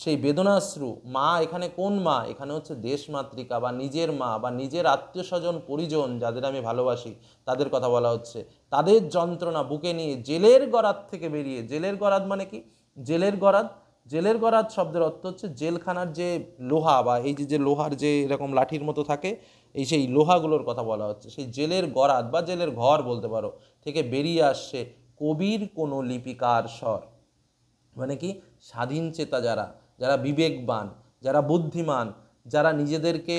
Speaker 1: সেই বেদনাশ্রু মা, এখানে কোন মা? এখানে হচ্ছে দেশমাতৃকা বা নিজের মা, বা নিজের আত্মীয় স্বজন পরিজন যাদের আমি ভালোবাসি তাদের কথা বলা হচ্ছে। তাদের যন্ত্রণা বুকে নিয়ে জেলের গরাদ থেকে বেরিয়ে, জেলের গরাদ মানে কি? জেলের গরাদ, জেলের গরাদ শব্দের অর্থ হচ্ছে জেলখানার যে লোহা, বা এই যে লোহার যে এরকম লাঠির মতো থাকে, এই সেই লোহাগুলোর কথা বলা হচ্ছে। সেই জেলের গরাদ বা জেলের ঘর বলতে পারো, থেকে বেরিয়ে আসছে কবির কোনো লিপিকার স্বর। মানে কি? স্বাধীন চেতা যারা, যারা বিবেকবান, যারা বুদ্ধিমান, যারা নিজেদেরকে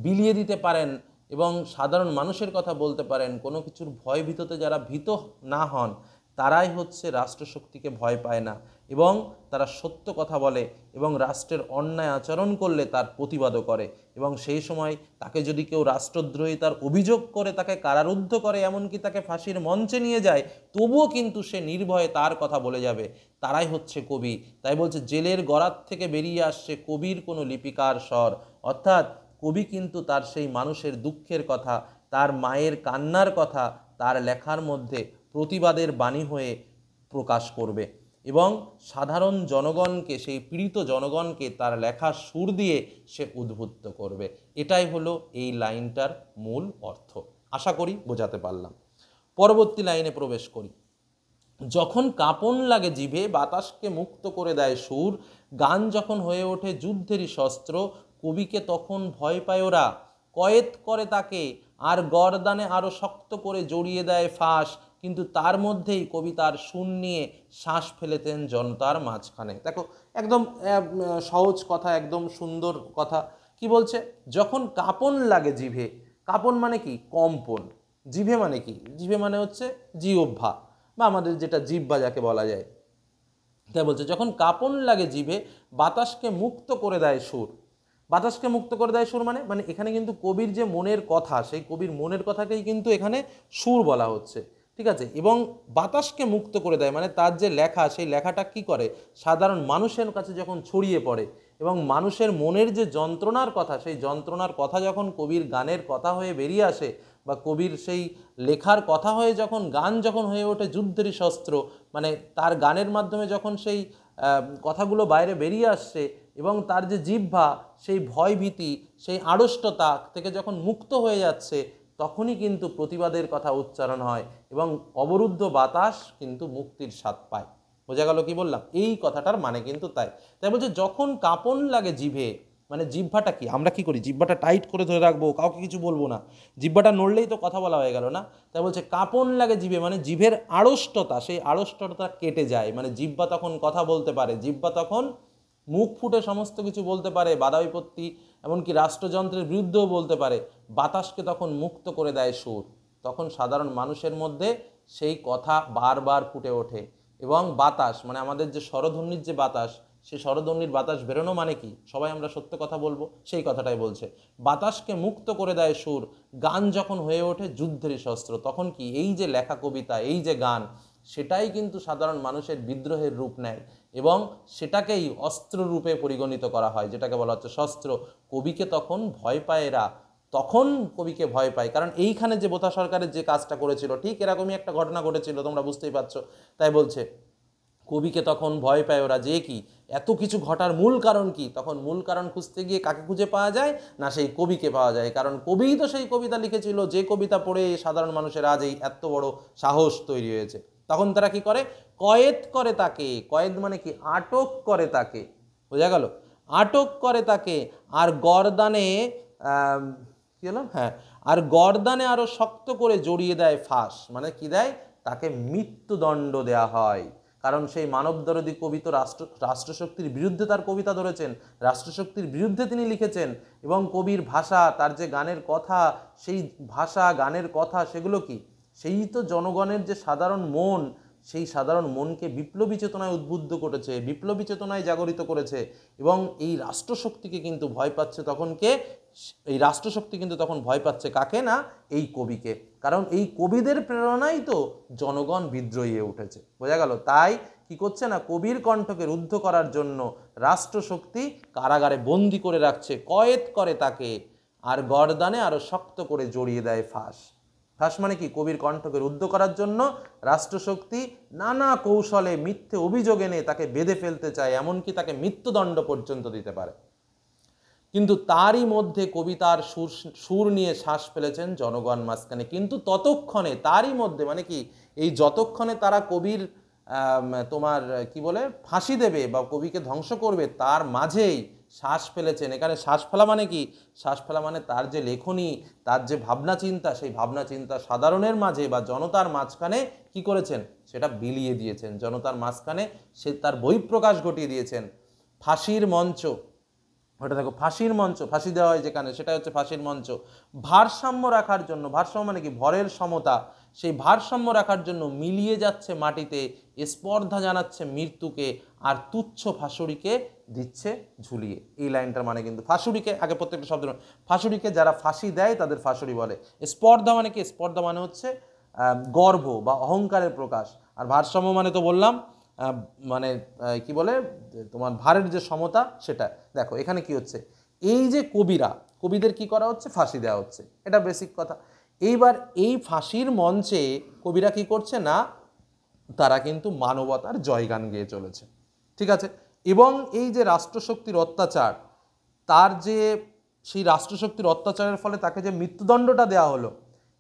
Speaker 1: বিলিয়ে দিতে পারেন এবং সাধারণ মানুষের কথা বলতে পারেন, কোনো কিছুর ভয় ভীততে যারা ভীত না হন, তারাই হচ্ছে রাষ্ট্রশক্তিকে ভয় পায় না এবং তারা সত্য কথা বলে এবং রাষ্ট্রের অন্যায় আচরণ করলে তার প্রতিবাদও করে এবং সেই সময় তাকে যদি কেউ রাষ্ট্রদ্রোহিতার অভিযোগ করে তাকে কারারুদ্ধ করে, এমনকি তাকে ফাঁসির মঞ্চে নিয়ে যায়, তবুও কিন্তু সে নির্ভয়ে তার কথা বলে যাবে। তারাই হচ্ছে কবি। তাই বলছে জেলের গরাদ থেকে বেরিয়ে আসছে কবির কোনো লিপিকার স্বর, অর্থাৎ কবি কিন্তু তার সেই মানুষের দুঃখের কথা, তার মায়ের কান্নার কথা তার লেখার মধ্যে প্রতিবাদের বাণী হয়ে প্রকাশ করবে এবং সাধারণ জনগণকে, সেই পীড়িত জনগণকে তার লেখার সুর দিয়ে সে উদ্বুদ্ধ করবে। এটাই হলো এই লাইনটার মূল অর্থ। আশা করি বোঝাতে পারলাম। পরবর্তী লাইনে প্রবেশ করি। যখন কাঁপন লাগে জিভে বাতাসকে মুক্ত করে দেয় সুর, গান যখন হয়ে ওঠে যুদ্ধেরই শস্ত্র, কবিকে তখন ভয় পায় ওরা, কয়েদ করে তাকে আর গরদানে আরও শক্ত করে জড়িয়ে দেয় ফাঁস, কিন্তু তার মধ্যেই কবিতার সুর নিয়ে শ্বাস ফেলেতেন জনতার মাঝখানে। দেখো একদম সহজ কথা, একদম সুন্দর কথা। কি বলছে? যখন কাঁপন লাগে জিভে, কাঁপন মানে কি? কম্পন। জিভে মানে কি? জিভে মানে হচ্ছে জিহ্বা বা আমাদের যেটা জিহ্বা যাকে বলা যায়। তাই বলছে যখন কাঁপন লাগে জিভে বাতাসকে মুক্ত করে দেয় সুর। বাতাসকে মুক্ত করে দেয় সুর মানে মানে এখানে কিন্তু কবির যে মনের কথা, সেই কবির মনের কথাকেই কিন্তু এখানে সুর বলা হচ্ছে, ঠিক আছে। এবং বাতাসকে মুক্ত করে দেয় মানে তার যে লেখা, সেই লেখাটা কি করে? সাধারণ মানুষের কাছে যখন ছড়িয়ে পড়ে এবং মানুষের মনের যে যন্ত্রণার কথা, সেই যন্ত্রণার কথা যখন কবির গানের কথা হয়ে বেরিয়ে আসে বা কবির সেই লেখার কথা হয়ে যখন গান যখন হয়ে ওঠে যুদ্ধেরই শস্ত্র, মানে তার গানের মাধ্যমে যখন সেই কথাগুলো বাইরে বেরিয়ে আসছে এবং তার যে জিহ্বা সেই ভয়ভীতি, সেই আড়ষ্টতা থেকে যখন মুক্ত হয়ে যাচ্ছে, তখনই কিন্তু প্রতিবাদের কথা উচ্চারণ হয় এবং অবরুদ্ধ বাতাস কিন্তু মুক্তির স্বাদ পায়। বোঝা গেল কি বললাম? এই কথাটার মানে কিন্তু তাই। তাই বলছে যখন কাঁপন লাগে জিভে, মানে জিহ্বাটা কি? আমরা কি করি? জিহ্বাটা টাইট করে ধরে রাখবো, কাউকে কিছু বলবো না, জিহ্বাটা নড়লেই তো কথা বলা হয়ে গেল না। তাই বলছে কাঁপন লাগে জিভে মানে জিভের আড়ষ্টতা, সেই আড়ষ্টতা কেটে যায়, মানে জিহ্বা তখন কথা বলতে পারে, জিহ্বা তখন মুখ ফুটে সমস্ত কিছু বলতে পারে, বাধা বিপত্তি এমনকি রাষ্ট্রযন্ত্রের বিরুদ্ধেও বলতে পারে। বাতাসকে তখন মুক্ত করে দেয় সুর, তখন সাধারণ মানুষের মধ্যে সেই কথা বারবার ফুটে ওঠে এবং বাতাস মানে আমাদের যে স্বরধ্বনির যে বাতাস, সেই স্বরধ্বনির বাতাস বেরোনো মানে কি? সবাই আমরা সত্য কথা বলবো, সেই কথাটাই বলছে। বাতাসকে মুক্ত করে দেয় সুর, গান যখন হয়ে ওঠে যুদ্ধেরই শস্ত্র, তখন কি? এই যে লেখা কবিতা, এই যে গান, সেটাই কিন্তু সাধারণ মানুষের বিদ্রোহের রূপ নেয় এবং সেটাকেই অস্ত্র রূপে পরিগণিত করা হয়, যেটাকে বলা হচ্ছে শস্ত্র। কবিকে তখন ভয় পায় এরা, তখন কবিকে ভয় পায়, কারণ এইখানে যে বোথা সরকারের যে কাজটা করেছিল ঠিক এরকমই একটা ঘটনা ঘটেছিল, তোমরা বুঝতেই পারছো। তাই বলছে কবিকে তখন ভয় পায় ওরা, যে কি এত কিছু ঘটার মূল কারণ কি? তখন মূল কারণ খুঁজতে গিয়ে কাকে খুঁজে পাওয়া যায় না? সেই কবিকে পাওয়া যায়, কারণ কবিই তো সেই কবিতা লিখেছিল যে কবিতা পড়ে সাধারণ মানুষের আজ এই এত বড় সাহস তৈরি হয়েছে। তখন তারা কি করে? কয়েদ করে তাকে। কয়েদ মানে কি? আটক করে তাকে। বোঝা গেল? আটক করে তাকে আর গরদানে কি হলো? হ্যাঁ, আর গরদানে আরো শক্ত করে জড়িয়ে দেয় ফাঁস, মানে কি দেয়? তাকে মৃত্যুদণ্ড দেয়া হয়। কারণ সেই মানবদরদী কবি তো রাষ্ট্রশক্তির বিরুদ্ধে তার কবিতা ধরেছেন, রাষ্ট্রশক্তির বিরুদ্ধে তিনি লিখেছেন এবং কবির ভাষা, তার যে গানের কথা, সেই ভাষা গানের কথা সেগুলো কি? সেই তো জনগণের যে সাধারণ মন, সেই সাধারণ মনকে বিপ্লবী চেতনায় উদ্বুদ্ধ করেছে, বিপ্লবী চেতনায় জাগরিত করেছে এবং এই রাষ্ট্রশক্তিকে কিন্তু ভয় পাচ্ছে তখন কে? এই রাষ্ট্রশক্তি কিন্তু তখন ভয় পাচ্ছে কাকে? না, এই কবিকে। কারণ এই কবিদের প্রেরণাই তো জনগণ বিদ্রোহী হয়ে উঠেছে। বোঝা গেল? তাই কি করছে না, কবির কণ্ঠকে রুদ্ধ করার জন্য রাষ্ট্রশক্তি কারাগারে বন্দি করে রাখছে, কয়েদ করে তাকে আর গরদানে আরো শক্ত করে জড়িয়ে দেয় ফাঁস। ফাঁস মানে কি? কবির কণ্ঠকে রুদ্ধ করার জন্য রাষ্ট্রশক্তি নানা কৌশলে মিথ্যে অভিযোগ এনে তাকে বেঁধে ফেলতে চায়, এমনকি তাকে মৃত্যুদণ্ড পর্যন্ত দিতে পারে। কিন্তু তারই মধ্যে কবিতার সুর নিয়ে শ্বাস ফেলেছেন জনগণ মাঝখানে। কিন্তু ততক্ষণে তারই মধ্যে মানে কি? এই যতক্ষণে তারা কবির তোমার কি বলে ফাঁসি দেবে বা কবিকে ধ্বংস করবে, তার মাঝেই শ্বাস ফেলেছেন। এখানে শ্বাস ফেলা মানে কি? শ্বাস ফেলা মানে তার যে লেখনী, তার যে ভাবনা চিন্তা, সেই ভাবনা চিন্তা সাধারণের মাঝে বা জনতার মাঝখানে কি করেছেন? সেটা বিলিয়ে দিয়েছেন। জনতার মাঝখানে সে তার বহিঃপ্রকাশ ঘটিয়ে দিয়েছেন। ফাঁসির মঞ্চ, ওটা দেখো ফাঁসির মঞ্চ, ফাঁসি দেওয়া হয় যেখানে, সেটা হচ্ছে ফাঁসির মঞ্চ। ভারসাম্য রাখার জন্য, ভারসাম্য মানে কি? ভরের সমতা, সেই ভারসাম্য রাখার জন্য মিলিয়ে যাচ্ছে মাটিতে, স্পর্ধা জানাচ্ছে মৃত্যুকে, আর তুচ্ছ ফাঁসুড়িকে দিচ্ছে ঝুলিয়ে। এই লাইনটার মানে কিন্তু ফাঁসুড়িকে, আগে প্রত্যেকটা শব্দ, ফাঁসুড়িকে যারা ফাঁসি দেয় তাদের ফাঁসুড়ি বলে। স্পর্ধা মানে কি? স্পর্ধা মানে হচ্ছে গর্ব বা অহংকারের প্রকাশ। আর ভারসাম্য মানে তো বললাম মানে কি বলে তোমার ভারের যে সমতা সেটা। দেখো এখানে কি হচ্ছে, এই যে কবিদের কি করা হচ্ছে? ফাঁসি দেওয়া হচ্ছে, এটা বেসিক কথা। এইবার এই ফাঁসির মঞ্চে কবিরা কি করছে না, তারা কিন্তু মানবতার জয়গান গেয়ে চলেছে, ঠিক আছে। এবং এই যে রাষ্ট্রশক্তির অত্যাচার, তার যে সেই রাষ্ট্রশক্তির অত্যাচারের ফলে তাকে যে মৃত্যুদণ্ডটা দেওয়া হলো,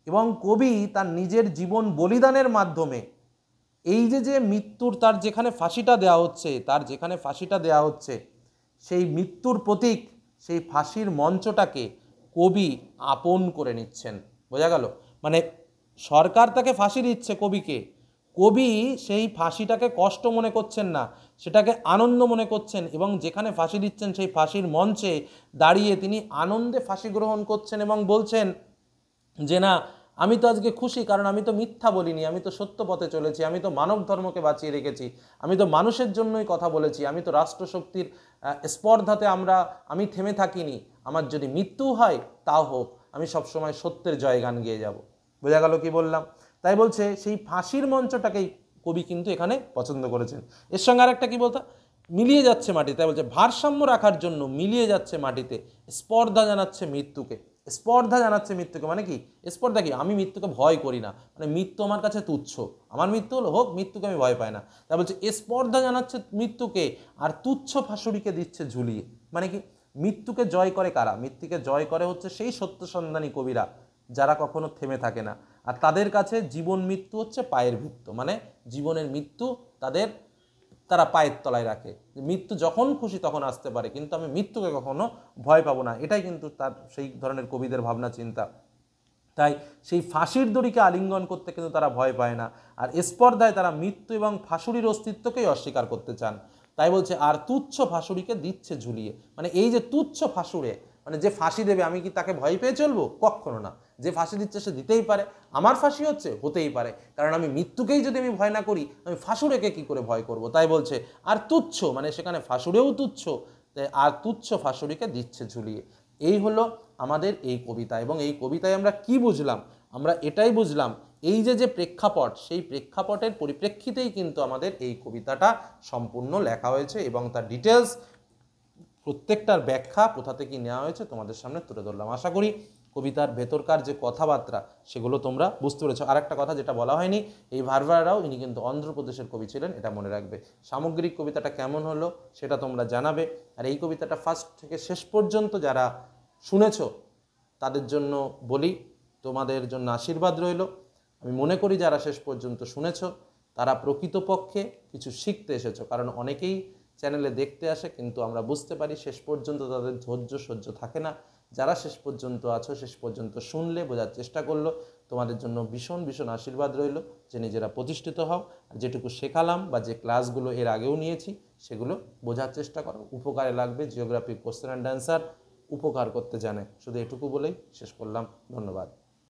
Speaker 1: এবং কবি তার নিজের জীবন বলিদানের মাধ্যমে এই যে মৃত্যুর, তার যেখানে ফাঁসিটা দেওয়া হচ্ছে সেই মৃত্যুর প্রতীক, সেই ফাঁসির মঞ্চটাকে কবি আপন করে নিচ্ছেন। বোঝা গেল? মানে সরকার তাকে ফাঁসি দিচ্ছে কবিকে, কবি সেই ফাঁসিটাকে কষ্ট মনে করছেন না, সেটাকে আনন্দ মনে করছেন, এবং যেখানে ফাঁসি দিচ্ছেন সেই ফাঁসির মঞ্চে দাঁড়িয়ে তিনি আনন্দে ফাঁসি গ্রহণ করছেন এবং বলছেন যে না, আমি তো আজকে খুশি, কারণ আমি তো মিথ্যা বলিনি, আমি তো সত্য পথে চলেছি, আমি তো মানব ধর্মকে বাঁচিয়ে রেখেছি, আমি তো মানুষের জন্যই কথা বলেছি, আমি তো রাষ্ট্রশক্তির স্পর্ধাতে আমি থেমে থাকিনি। আমার যদি মৃত্যু হয় তাও হোক, আমি সবসময় সত্যের জয়গান গেয়ে যাব। বোঝা গেল কি বললাম? তাই বলছে সেই ফাঁসির মঞ্চটাকেই কবি কিন্তু এখানে পছন্দ করেছেন। এর সঙ্গে আরেকটা কি বলতো, মিলিয়ে যাচ্ছে মাটিতে, তাই বলছে ভারসাম্য রাখার জন্য মিলিয়ে যাচ্ছে মাটিতে, স্পর্ধা জানাচ্ছে মৃত্যুকে। মানে কি স্পর্ধা? কি আমি মৃত্যুকে ভয় করি না, মানে মৃত্যু আমার কাছে তুচ্ছ, আমার মৃত্যু হলো হোক, মৃত্যুকে আমি ভয় পাই না। তাই বলছে স্পর্ধা জানাচ্ছে মৃত্যুকে, আর তুচ্ছ ফাঁসুড়িকে দিচ্ছে ঝুলিয়ে। মানে কি, মৃত্যুকে জয় করে কারা? মৃত্যুকে জয় করে হচ্ছে সেই সত্যসন্ধানী কবিরা, যারা কখনো থেমে থাকে না, আর তাদের কাছে জীবন মৃত্যু হচ্ছে পায়ের ভিত্ত, মানে জীবনের মৃত্যু তারা পায়ের তলায় রাখে। মৃত্যু যখন খুশি তখন আসতে পারে, কিন্তু আমি মৃত্যুকে কখনো ভয় পাবো না, এটাই কিন্তু তার সেই ধরনের কবিদের ভাবনা চিন্তা। তাই সেই ফাঁসির দড়িকে আলিঙ্গন করতে কিন্তু তারা ভয় পায় না, আর স্পর্ধায় তারা মৃত্যু এবং ফাঁসুড়ির অস্তিত্বকেই অস্বীকার করতে চান। তাই বলছে আর তুচ্ছ ফাঁসুড়িকে দিচ্ছে ঝুলিয়ে। মানে এই যে তুচ্ছ ফাঁসুড়ে, মানে যে ফাঁসি দেবে আমি কি তাকে ভয় পেয়ে চলবো? কখনো না। যে ফাঁসি দিচ্ছে সে দিতেই পারে, আমার ফাঁসি হচ্ছে হতেই পারে, কারণ আমি মৃত্যুকেই যদি আমি ভয় না করি, আমি ফাঁসুড়েকে কি করে ভয় করব? তাই বলছে আর তুচ্ছ, মানে সেখানে ফাঁসুড়েও তুচ্ছ, আর তুচ্ছ ফাঁসুড়িকে দিচ্ছে ঝুলিয়ে। এই হলো আমাদের এই কবিতা। এবং এই কবিতায় আমরা কি বুঝলাম? আমরা এটাই বুঝলাম, এই যে প্রেক্ষাপট, সেই প্রেক্ষাপটের পরিপ্রেক্ষিতেই কিন্তু আমাদের এই কবিতাটা সম্পূর্ণ লেখা হয়েছে, এবং তার ডিটেলস প্রত্যেকটার ব্যাখ্যা কোথা থেকে নেওয়া হয়েছে তোমাদের সামনে তুলে ধরলাম। আশা করি কবিতার ভেতরকার যে কথাবার্তা সেগুলো তোমরা বুঝতে পেরেছো। আর একটা কথা যেটা বলা হয়নি, এই ভারভারা রাও ইনি কিন্তু অন্ধ্রপ্রদেশের কবি ছিলেন, এটা মনে রাখবে। সামগ্রিক কবিতাটা কেমন হলো সেটা তোমরা জানাবে। আর এই কবিতাটা ফার্স্ট থেকে শেষ পর্যন্ত যারা শুনেছো তাদের জন্য বলি, তোমাদের জন্য আশীর্বাদ রইল। আমি মনে করি যারা শেষ পর্যন্ত শুনেছো তারা প্রকৃতপক্ষে কিছু শিখতে এসেছো, কারণ অনেকেই চ্যানেলে দেখতে আসে, কিন্তু আমরা বুঝতে পারি শেষ পর্যন্ত তাদের ধৈর্য সহ্য থাকে না। যারা শেষ পর্যন্ত আছো, শেষ পর্যন্ত শুনলে, বোঝার চেষ্টা করলো, তোমাদের জন্য ভীষণ ভীষণ আশীর্বাদ রইল যে নিজেরা প্রতিষ্ঠিত হও। আর যেটুকু শেখালাম বা যে ক্লাসগুলো এর আগেও নিয়েছি সেগুলো বোঝার চেষ্টা করো, উপকারে লাগবে। জিওগ্রাফি কোশ্চেন অ্যান্ড অ্যান্সার উপকার করতে জানে, শুধু এটুকু বলেই শেষ করলাম। ধন্যবাদ।